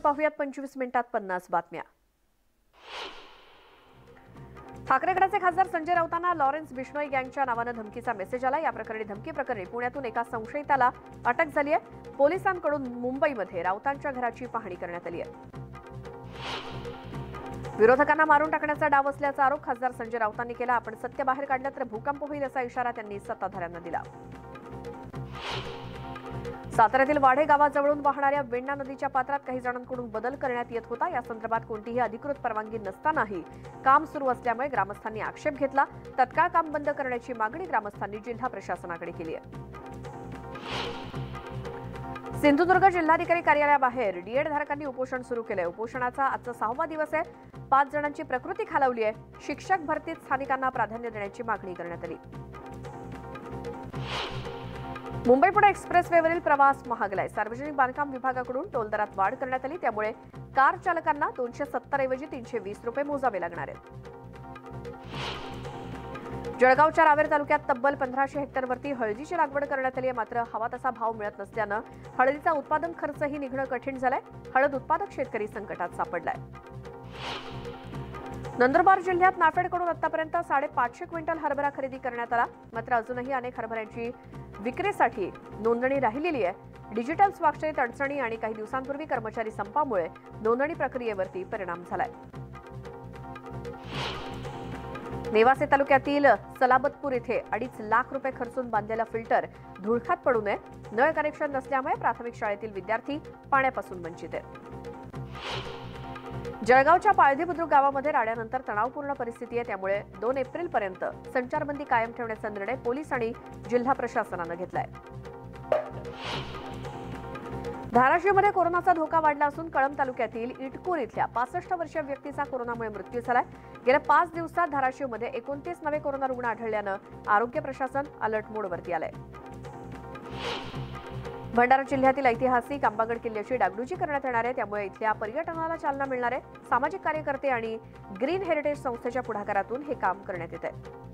पाहूयात 25 मिनिटात 50 बातम्या। ठाकरे गटाचे खासदार संजय राऊतांना लॉरेन्स बिश्नोई गँगच्या नावाने धमकीचा मेसेज आला। या प्रकरणी धमकी प्रकरणी पुण्यातून एका संशयिताला अटक झाली आहे। पोलिसांकडून मुंबईमध्ये राऊतांच्या घराची पाहणी करण्यात आली आहे। विरोधकांना मारून टाकण्याचा डाव असल्याचा आरोप खासदार संजय राऊतांनी केला। आपण सत्य बाहेर काढलं तर भूकंप होईल असा इशारा त्यांनी सत्ताधाऱ्यांना दिला। साताऱ्यातील वाढे गावाजवळून वाहणाऱ्या वेण्णा नदीच्या पात्रात काही जणांकडून बदल करण्यात येत होता। या संदर्भात कोणतीही अधिकृत परवानगी नसतानाही काम सुरू असल्यामुळे ग्रामस्थांनी आक्षेप घेतला। तत्काळ काम बंद करण्याची मागणी ग्रामस्थांनी जिल्हा प्रशासनाकडे केली आहे। सिंधुदुर्ग जिल्हाधिकारी कार्यालयाबाहेर डीएड धारकांनी उपोषण सुरू केलंय। उपोषणाचा आजचा 6वा दिवस आहे। 5 जणांची प्रकृती खालावली आहे। शिक्षक भरतीत स्थानिकांना प्राधान्य देण्याची मागणी करण्यात आली। मुंबई पुणे एक्सप्रेसवेवरील प्रवास महागलाय। सार्वजनिक बांधकाम विभागाकडून टोल दरात वाढ करण्यात आली। त्यामुळे कार चालकांना 270 ऐवजी 320 रुपये मोजावे लागणार आहेत। जळगावच्या रावेर तालुक्यात तब्बल 1500 हेक्टरवरती हळदीची लागवड करण्यात आली आहे। मात्र हवा तसा भाव मिळत नसल्यानं हळदीचा उत्पादन खर्चही निघणं कठीण झालंय। हळद उत्पादक शेतकरी संकटात सापडलाय। नंदुरबार जिल्ह्यात नाफेडकडून आतापर्यंत 550 क्विंटल हरभरा खरेदी करण्यात आला। मात्र अजूनही अनेक हरभऱ्यांची विक्रीसाठी नोंदणी राहिलेली आहे। डिजिटल स्वाक्षरीत अडचणी आणि काही दिवसांपूर्वी कर्मचारी संपामुळे नोंदणी प्रक्रियेवरती परिणाम झालाय। नेवासे तालुक्यातील सलाबतपूर इथे 2.5 लाख रुपये खर्चून बांधलेला फिल्टर धुळखात पडू नये। नळ कनेक्शन नसल्यामुळे प्राथमिक शाळेतील विद्यार्थी पाण्यापासून वंचित आहेत। जळगावच्या पाळधी बुद्रुक गावामध्ये राड्यानंतर तणावपूर्ण परिस्थिती आहे। त्यामुळे 2 एप्रिलपर्यंत संचारबंदी कायम ठेवण्याचा निर्णय पोलीस आणि जिल्हा प्रशासनानं घेतलाय। धाराशिवमध्ये कोरोनाचा धोका वाढला असून कळंब तालुक्यातील इटकूर इथल्या 65 वर्षीय व्यक्तीचा कोरोनामुळे मृत्यू झालाय। गेल्या 5 दिवसात धाराशिवमध्ये 29 नवे कोरोना रुग्ण आढळल्यानं आरोग्य प्रशासन अलर्ट मोडवरती आलंय। भंडारा जिल्ह्यातील ऐतिहासिक आंबागड किल्ल्याची डागडुजी करण्यात येणार आहे। त्यामुळे इथल्या पर्यटनाला चालना मिळणार आहे। सामाजिक कार्यकर्ते आणि ग्रीन हेरिटेज संस्थेच्या पुढाकारातून हे काम करण्यात येत आहे।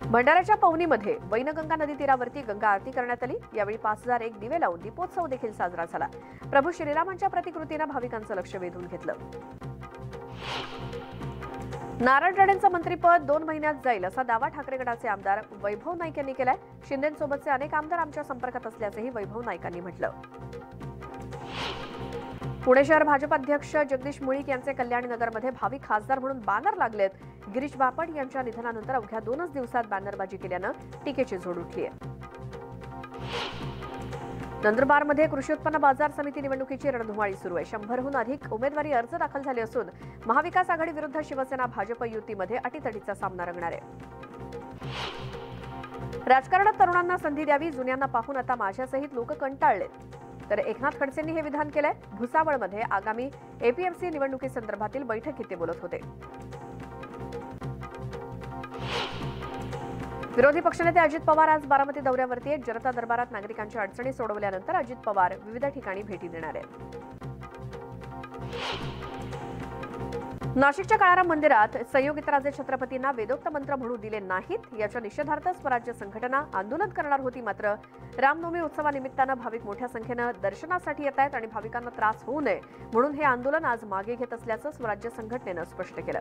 भंडाराच्या पवनीमध्ये वैनगंगा नदी तीरावरती गंगा आरती करण्यात आली। यावेळी 5001 दिवे लावून दीपोत्सव देखील साजरा झाला। प्रभू श्रीरामांच्या प्रतिकृतीनं भाविकांचं लक्ष वेधून घेतलं। नारायण राणेंचं मंत्रिपद 2 महिन्यात जाईल असा दावा ठाकरे गटाचे आमदार वैभव नाईक यांनी केलाय। शिंदेंसोबतचे अनेक आमदार आमच्या संपर्कात असल्याचंही वैभव नाईकांनी म्हटलं। पुणे शहर भाजप अध्यक्ष जगदीश मुळीक यांचे कल्याणी नगरमध्ये भावी खासदार म्हणून बॅनर लागलेत। गिरीश बापट यांच्या निधनानंतर अवघ्या 2च दिवसात बॅनरबाजी केल्यानं टीकेची झोड उठली आहे। नंदुरबारमध्ये कृषी उत्पन्न बाजार समिती निवडणुकीची रणधुमाळी सुरू आहे। 100हून अधिक उमेदवारी अर्ज दाखल झाले असून महाविकास आघाडी विरुद्ध शिवसेना भाजप युतीमध्ये अटीतटीचा सामना रंगणार आहे। राजकारणात तरुणांना संधी द्यावी, जुन्यांना पाहून आता माझ्यासहित लोक कंटाळलेत, तर एकनाथ खडसेंनी हे विधान केलंय। भुसावळमध्ये आगामी एपीएमसी निवडणुकीसंदर्भातील बैठकीत ते बोलत होते। विरोधी पक्षनेते अजित पवार आज बारामती दौऱ्यावरती आहेत। जनता दरबारात नागरिकांच्या अडचणी सोडवल्यानंतर अजित पवार विविध ठिकाणी भेटी देणार आहेत। नाशिकच्या काळाराम मंदिरात संयोगितराजे छत्रपतींना वेदोक्त मंत्र म्हणू दिले नाहीत याच्या निषेधार्थ स्वराज्य संघटना आंदोलन करणार होती। मात्र रामनवमी उत्सवानिमित्तानं भाविक मोठ्या संख्येनं दर्शनासाठी येत आहेत आणि भाविकांना त्रास होऊ नये म्हणून हे आंदोलन आज मागे घेत असल्याचं स्वराज्य संघटनेनं स्पष्ट केलं।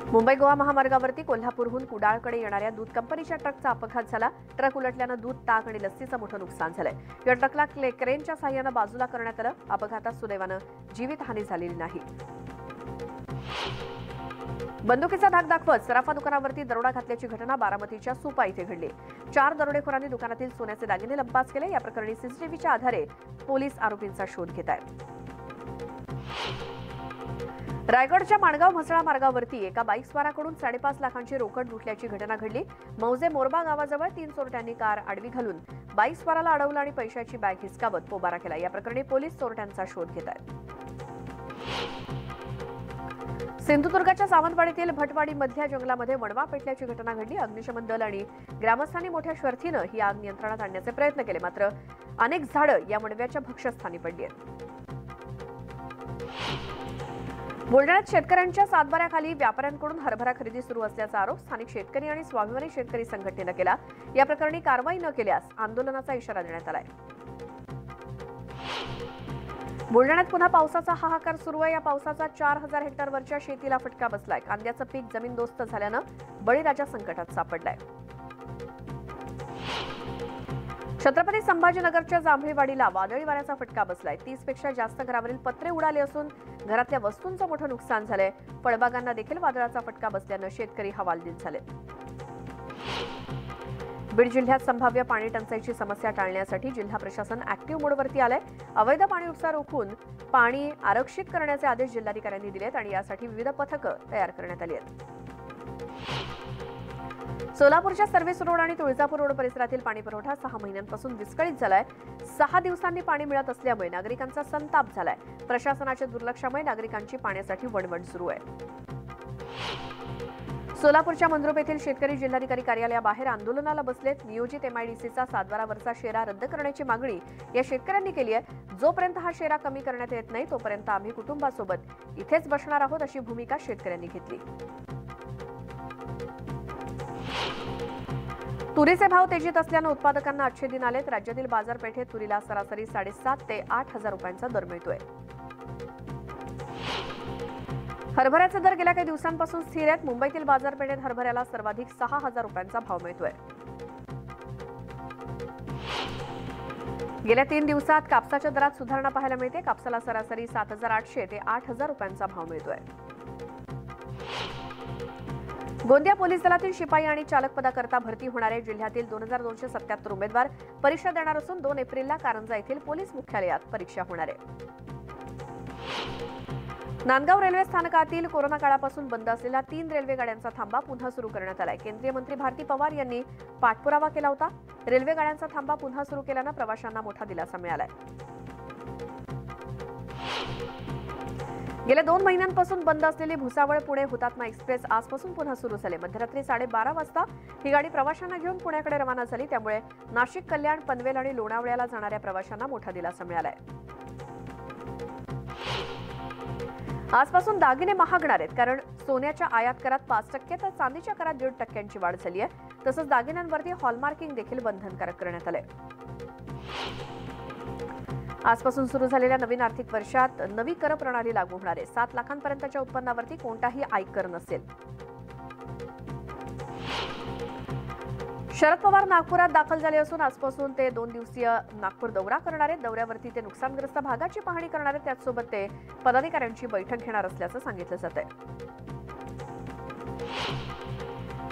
मुंबई गोवा महामार्गावरती कोल्हापूरहून कुडाळकडे येणाऱ्या दूध कंपनीच्या ट्रकचा अपघात झाला। ट्रक उलटल्यानं दूध, ताक आणि लस्सीचं मोठं नुकसान झालंय। या ट्रकला क्रेनच्या साहाय्यानं बाजूला करण्यात आलं। अपघातात सुदैवानं जीवितहानी झालेली नाही। बंदुकीचा धाक दाखवत सराफा दुकानावरती दरोडा घातल्याची घटना बारामतीच्या सुपा इथे घडली। 4 दरोडेखोरांनी दुकानातील सोन्याचे दागिने लंपास केले। या प्रकरणी सीसीटीव्हीच्या आधारे पोलीस आरोपींचा शोध घेत आहेत। रायगडच्या माणगाव म्हसळा मार्गावरती एका बाईकस्वाराकडून 5.5 लाखांची रोकड लुटल्याची घटना घडली। मौजे मोरबा गावाजवळ 3 चोरट्यांनी कार आडवी घालून बाईकस्वाराला अडवलं आणि पैशाची बॅग हिसकावत पोबारा केला। या प्रकरणी पोलीस चोरट्यांचा शोध घेत आहेत। सिंधुदुर्गाच्या सावंतवाडीतील भटवाडी मधल्या जंगलामध्ये वणवा पेटल्याची घटना घडली। अग्निशमन दल आणि ग्रामस्थांनी मोठ्या शर्थीनं ही आग नियंत्रणात आणण्याचे प्रयत्न केले। मात्र अनेक झाडं या वणव्याच्या भक्ष्यस्थानी पडली आहेत। बुलढाण्यात शेतकऱ्यांच्या सातबाऱ्याखाली व्यापाऱ्यांकडून हरभरा खरेदी सुरू असल्याचा आरोप स्थानिक शेतकरी आणि स्वाभिमानी शेतकरी संघटनेनं केला। या प्रकरणी कारवाई न केल्यास आंदोलनाचा इशारा देण्यात आलाय। बुलढाण्यात पुन्हा पावसाचा हाहाकार सुरू आहे. या पावसाचा 4000 हेक्टरवरच्या शेतीला फटका बसलाय. कांद्याचं पीक जमीनदोस्त झाल्यानं बळीराजा संकटात सापडलाय. छत्रपती संभाजीनगरच्या जांभळीवाडीला वादळी वाऱ्याचा फटका बसलाय. 30 पेक्षा जास्त घरावरील पत्रे उडाले असून घरातल्या वस्तूंचं मोठं नुकसान झालंय. फळबागांना देखील वादळाचा फटका बसल्यानं शेतकरी हवालदिल झाले. बीड जिल्ह्यात संभाव्य पाणी टंचाईची समस्या टाळण्यासाठी जिल्हा प्रशासन ऍक्टिव्ह मोडवरती आलंय. अवैध पाणी उपसा रोखून पाणी आरक्षित करण्याचे आदेश जिल्हाधिकाऱ्यांनी दिलेत आणि यासाठी विविध पथकं तयार करण्यात आली आहेत. सोलापूरच्या सर्व्हिस रोड आणि तुळजापूर रोड परिसरातील पाणी पुरवठा 6 महिन्यांपासून विस्कळीत झालाय. 6 दिवसांनी पाणी मिळत असल्यामुळे नागरिकांचा संताप झालाय. प्रशासनाच्या दुर्लक्षामुळे नागरिकांची पाण्यासाठी वणवण सुरू आहे. सोलापूरच्या मंद्रुप येथील शेतकरी जिल्हाधिकारी कार्यालयाबाहेर आंदोलनाला बसलेत. नियोजित MIDCचा 7/12 वरचा शेरा रद्द करण्याची मागणी या शेतकऱ्यांनी केली आहे. जोपर्यंत हा शेरा कमी करण्यात येत नाही तोपर्यंत आम्ही कुटुंबासोबत इथेच बसणार आहोत अशी भूमिका शेतकऱ्यांनी घेतली. तुरीचे भाव तेजीत असल्यानं उत्पादकांना अच्छे दिन आलेत. राज्यातील बाजारपेठेत तुरीला सरासरी 7,500 ते 8,000 रुपयांचा दर मिळतोय. हरभऱ्याचे दर गेल्या काही दिवसांपासून स्थिर आहेत. मुंबईतील बाजारपेठेत हरभऱ्याला सर्वाधिक 6,000 रुपयांचा भाव मिळतोय. गेल्या 3 दिवसात कापसाच्या दरात सुधारणा पाहायला मिळते. कापसाला सरासरी 7,800 ते 8,000 रुपयांचा भाव मिळतोय. गोंदिया पोलीस दलातील शिपाई आणि चालक पदाकरता भरती होणारे जिल्ह्यातील 2277 उमेदवार परीक्षा देणार असून 2 एप्रिलला कारंजा येथील पोलीस मुख्यालयात परीक्षा होणार आहे. नांदगाव रेल्वे स्थानकातील कोरोना काळापासून बंद असलेल्या 3 रेल्वे गाड्यांचा थांबा पुन्हा सुरू करण्यात आलाय. केंद्रीय मंत्री भारती पवार यांनी पाठपुरावा केला होता. रेल्वे गाड्यांचा थांबा पुन्हा सुरू केल्यानं प्रवाशांना मोठा दिलासा मिळालाय. गेल्या 2 महिन्यांपासून बंद असलेली भुसावळ पुणे हुतात्मा एक्सप्रेस आजपासून पुन्हा सुरू झाली. मध्यरात्री 12:30 वाजता ही गाडी प्रवाशांना घेऊन पुण्याकडे रवाना झाली. त्यामुळे नाशिक, कल्याण, पनवेल आणि लोणावळ्याला जाणाऱ्या प्रवाशांना मोठा दिलासा मिळालाय. आजपासून दागिने महागणार आहेत, कारण सोन्याच्या आयात करात 5% तर चांदीच्या करात 1.5% वाढ झाली आहे. तसंच दागिन्यांवरती हॉलमार्किंग देखील बंधनकारक करण्यात आलंय. आजपासून सुरू झालेल्या नवीन आर्थिक वर्षात नवी कर प्रणाली लागू होणार आहे. 7 लाखांपर्यंतच्या उत्पन्नावरती कोणताही आयकर नसेल. शरद पवार नागपुरात दाखल झाले असून आजपासून ते 2 दिवसीय नागपूर दौरा करणार आहेत. दौऱ्यावरती ते नुकसानग्रस्त भागाची पाहणी करणार आहेत. त्याचसोबत ते पदाधिकाऱ्यांची बैठक घेणार असल्याचं सांगितलं जात आहे.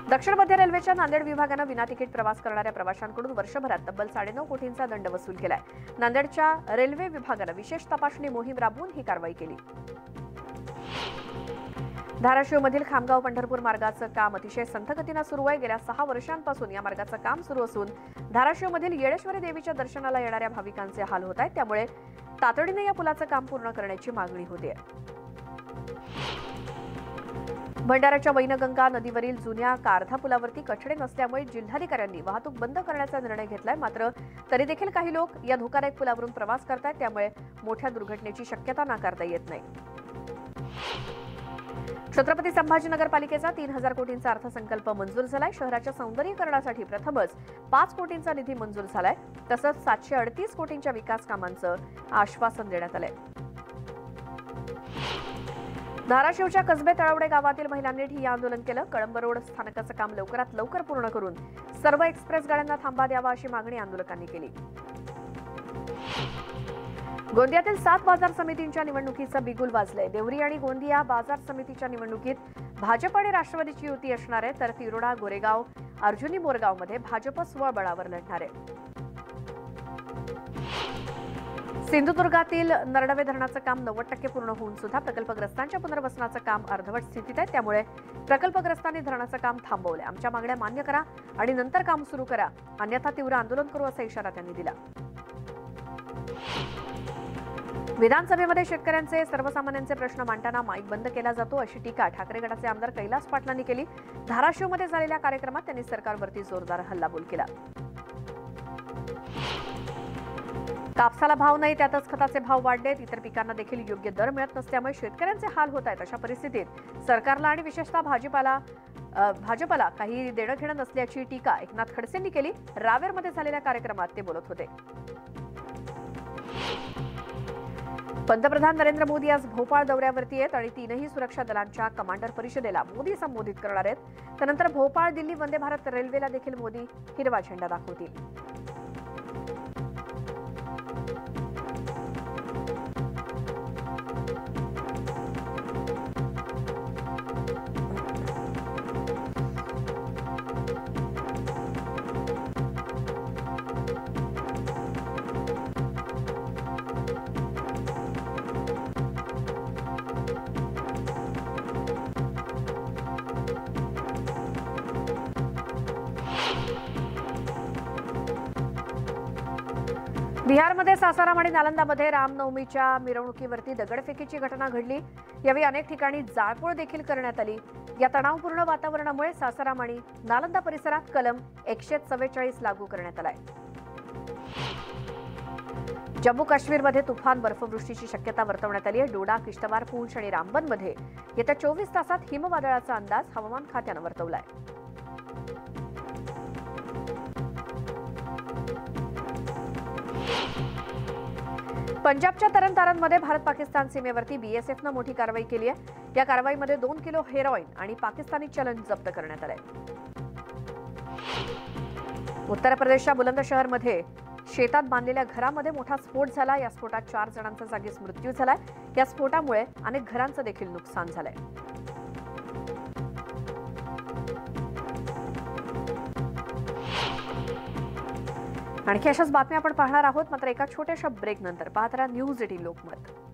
दक्षिण मध्य रेल्वेच्या नांदेड विभागानं विना तिकीट प्रवास करणाऱ्या प्रवाशांकडून वर्षभरात तब्बल 9.5 कोटींचा दंड वसूल केलाय. नांदेडच्या रेल्वे विभागानं विशेष तपासणी मोहीम राबवून ही कारवाई केली. धाराशिवमधील खामगाव पंढरपूर मार्गाचं काम अतिशय संथ गतीनं सुरू आहे. गेल्या 6 वर्षांपासून या मार्गाचं काम सुरू असून धाराशिवमधील येळेश्वरी देवीच्या दर्शनाला येणाऱ्या भाविकांचे हाल होत आहेत. त्यामुळे तातडीने या पुलाचं काम पूर्ण करण्याची मागणी होते. भंडाराच्या वैनगंगा नदीवरील जुन्या कारधा पुलावरती कठडे नसल्यामुळे जिल्हाधिकाऱ्यांनी वाहतूक बंद करण्याचा निर्णय घेतलाय. मात्र तरी देखील काही लोक या धोकादायक पुलावरून प्रवास करतायत. त्यामुळे मोठ्या दुर्घटनेची शक्यता नाकारता येत नाही. छत्रपती संभाजीनगर पालिकेचा 3,000 कोटींचा अर्थसंकल्प मंजूर झालाय. शहराच्या सौंदर्यीकरणासाठी प्रथमच 5 कोटींचा निधी मंजूर झालाय. तसंच 738 कोटींच्या विकास कामांचं आश्वासन देण्यात आलंय. धाराशिवच्या कसबे तळवडे गावातील महिलांनी ठिय्या आंदोलन केलं. कळंब रोड स्थानकाचं काम लवकरात लवकर पूर्ण करून सर्व एक्सप्रेस गाड्यांना थांबा द्यावा अशी मागणी आंदोलकांनी केली. गोंदियातील 7 बाजार समितींच्या निवडणुकीचं बिगुल वाजलंय. देवरी आणि गोंदिया बाजार समितीच्या निवडणुकीत भाजप आणि राष्ट्रवादीची युती असणार आहे. तर तिरोडा, गोरेगाव, अर्जुनी मोरगावमध्ये भाजप स्वबळावर लढणार आहे. सिंधुदुर्गातील नरडवे धरणाचं काम 90% पूर्ण होऊन सुद्धा प्रकल्पग्रस्तांच्या पुनर्वसनाचं काम अर्धवट स्थितीत आहे. त्यामुळे प्रकल्पग्रस्तांनी धरणाचं काम थांबवलंय. आमच्या मागण्या मान्य करा आणि नंतर काम सुरू करा, अन्यथा तीव्र आंदोलन करू असा इशारा त्यांनी दिला. विधानसभेमध्ये शेतकऱ्यांचे सर्वसामान्यांचे प्रश्न मांडताना माईक बंद केला जातो अशी टीका ठाकरे गटाचे आमदार कैलास पाटलांनी केली. धाराशिवमध्ये झालेल्या कार्यक्रमात त्यांनी सरकारवरती जोरदार हल्लाबोल केला. कापसाला भाव नाही, त्यातच खताचे भाव वाढलेत. इतर पिकांना देखील योग्य दर मिळत नसल्यामुळे शेतकऱ्यांचे हाल होत आहेत. अशा परिस्थितीत सरकारला आणि विशेषतः भाजपला काही देणं घेणं नसल्याची टीका एकनाथ खडसेंनी केली. रावेरमध्ये झालेल्या कार्यक्रमात ते बोलत होते. पंतप्रधान नरेंद्र मोदी आज भोपाळ दौऱ्यावरती आहेत आणि तीनही सुरक्षा दलांच्या कमांडर परिषदेला मोदी संबोधित करणार आहेत. त्यानंतर भोपाळ दिल्ली वंदे भारत रेल्वेला देखील मोदी हिरवा झेंडा दाखवतील. बिहारमध्ये सासाराम आणि नालंदामध्ये रामनवमीच्या मिरवणुकीवरती दगडफेकीची घटना घडली. यावेळी अनेक ठिकाणी जाळपोळ देखील करण्यात आली. या तणावपूर्ण वातावरणामुळे सासाराम आणि नालंदा परिसरात कलम 144 लागू करण्यात आलाय. जम्मू काश्मीरमध्ये तुफान बर्फवृष्टीची शक्यता वर्तवण्यात आली आहे. डोडा, किश्तवार, पूंछ आणि रामबनमध्ये येत्या 24 तासात हिमवादळाचा अंदाज हवामान खात्यानं वर्तवलाय. पंजाबच्या तरनतारनमध्ये भारत पाकिस्तान सीमेवरती बीएसएफनं मोठी कारवाई केली आहे. या कारवाईमध्ये 2 किलो हेरोईन आणि पाकिस्तानी चलन जप्त करण्यात आलंय. उत्तर प्रदेशच्या बुलंदशहरमध्ये शेतात बांधलेल्या घरामध्ये मोठा स्फोट झाला. या स्फोटात 4 जणांचा जागीच मृत्यू झालाय. या स्फोटामुळे अनेक घरांचं देखील नुकसान झालंय. आणखी अशाच बातम्या आपण पाहणार आहोत, मात्र एका छोट्याशा ब्रेक नंतर. पाहत राहा न्यूज 18 लोकमत.